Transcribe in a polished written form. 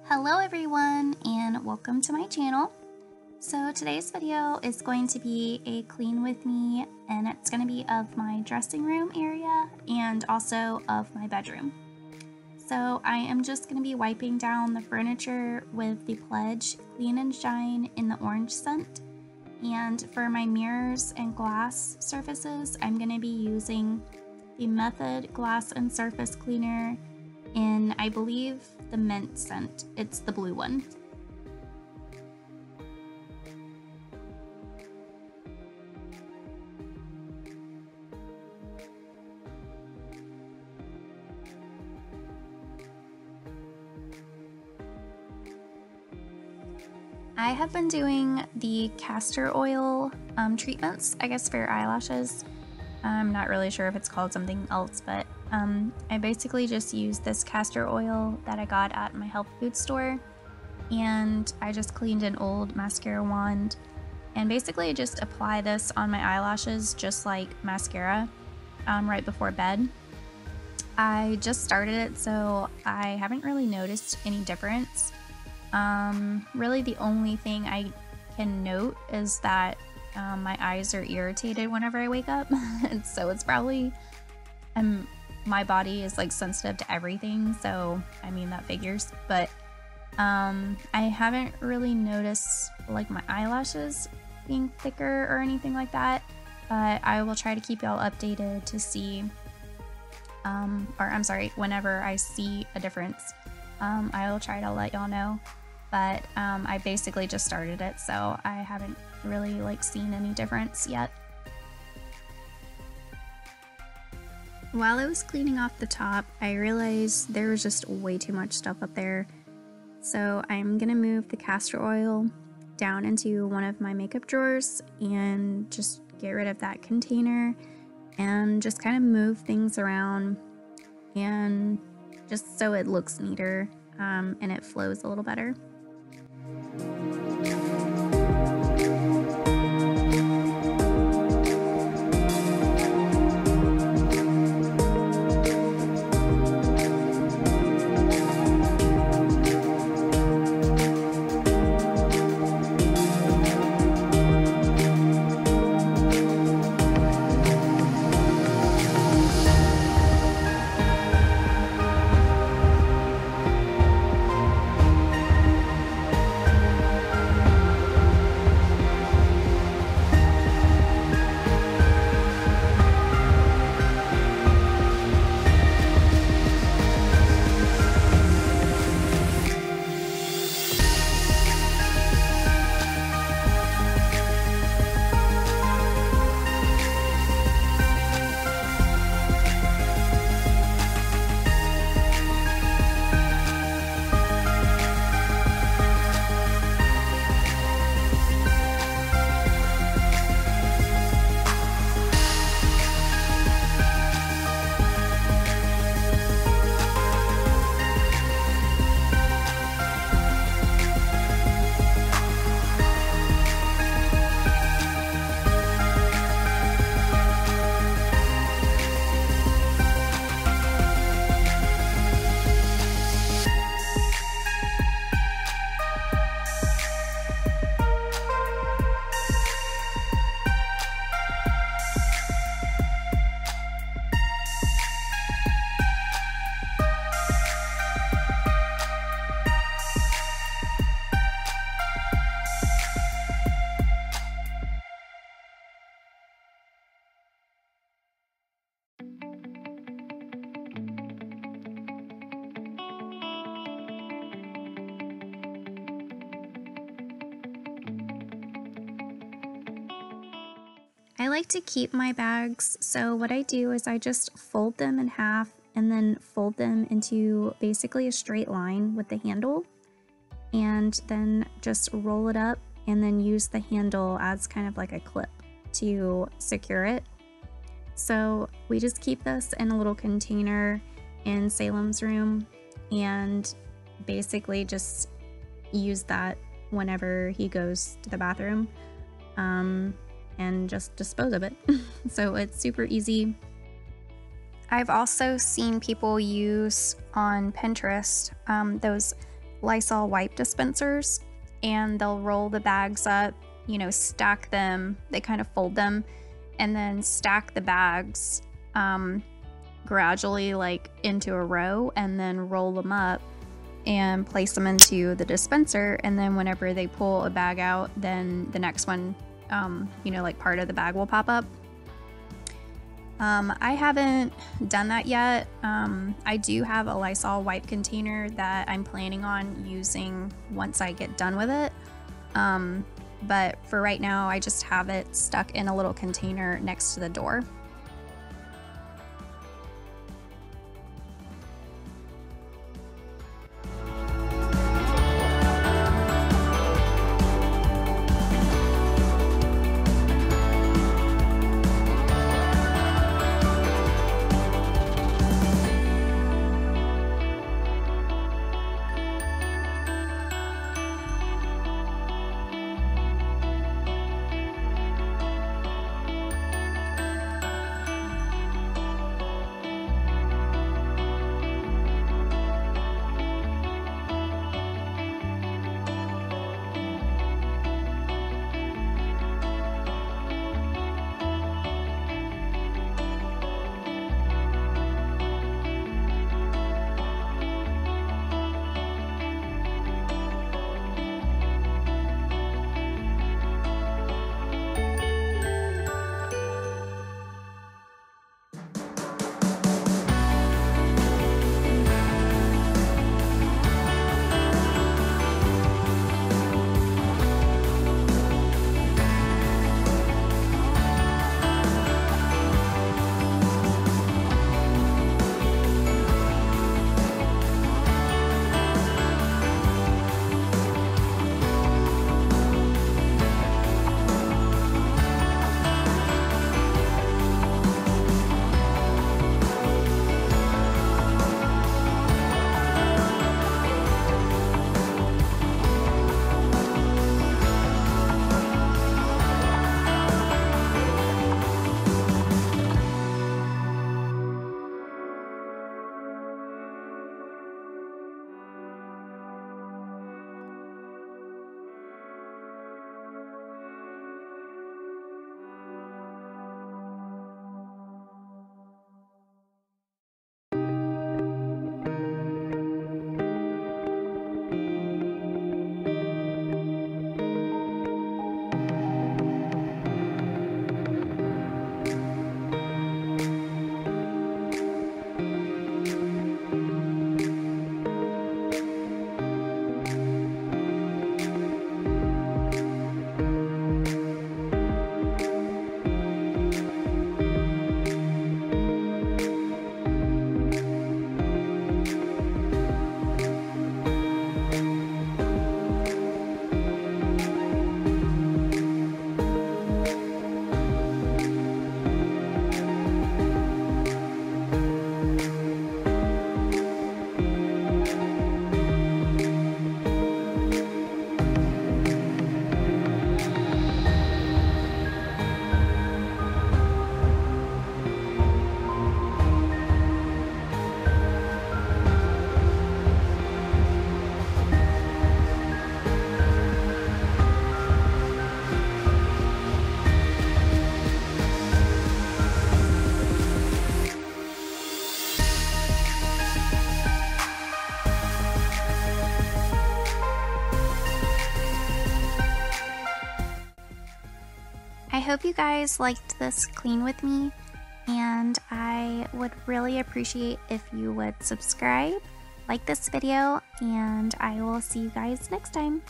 Hello everyone and welcome to my channel. So today's video is going to be a clean with me, and it's going to be of my dressing room area and also of my bedroom. So I am just going to be wiping down the furniture with the Pledge Clean and Shine in the orange scent. And for my mirrors and glass surfaces, I'm going to be using the Method Glass and Surface Cleaner in, I believe, the mint scent. It's the blue one. I have been doing the castor oil treatments, I guess, for your eyelashes. I'm not really sure if it's called something else, but I basically just use this castor oil that I got at my health food store, and I just cleaned an old mascara wand and basically just apply this on my eyelashes just like mascara right before bed. I just started it, so I haven't really noticed any difference. Really the only thing I can note is that my eyes are irritated whenever I wake up. And so it's probably my body is like sensitive to everything, so I mean that figures. But I haven't really noticed like my eyelashes being thicker or anything like that, but I will try to keep y'all updated to see whenever I see a difference, I will try to let y'all know. But I basically just started it, so I haven't really like seen any difference yet. While I was cleaning off the top, I realized there was just way too much stuff up there. So I'm gonna move the castor oil down into one of my makeup drawers and just get rid of that container and just kind of move things around, and just so it looks neater and it flows a little better. I like to keep my bags, so what I do is I just fold them in half and then fold them into basically a straight line with the handle, and then just roll it up and then use the handle as kind of like a clip to secure it. So we just keep this in a little container in Salem's room and basically just use that whenever he goes to the bathroom. And just dispose of it. So it's super easy. I've also seen people use on Pinterest those Lysol wipe dispensers, and they'll roll the bags up, you know, stack them, they kind of fold them, and then stack the bags gradually like into a row, and then roll them up and place them into the dispenser. And then whenever they pull a bag out, then the next one, you know, like part of the bag will pop up. I haven't done that yet. I do have a Lysol wipe container that I'm planning on using once I get done with it. But for right now, I just have it stuck in a little container next to the door. I hope you guys liked this clean with me, and I would really appreciate if you would subscribe, like this video, and I will see you guys next time.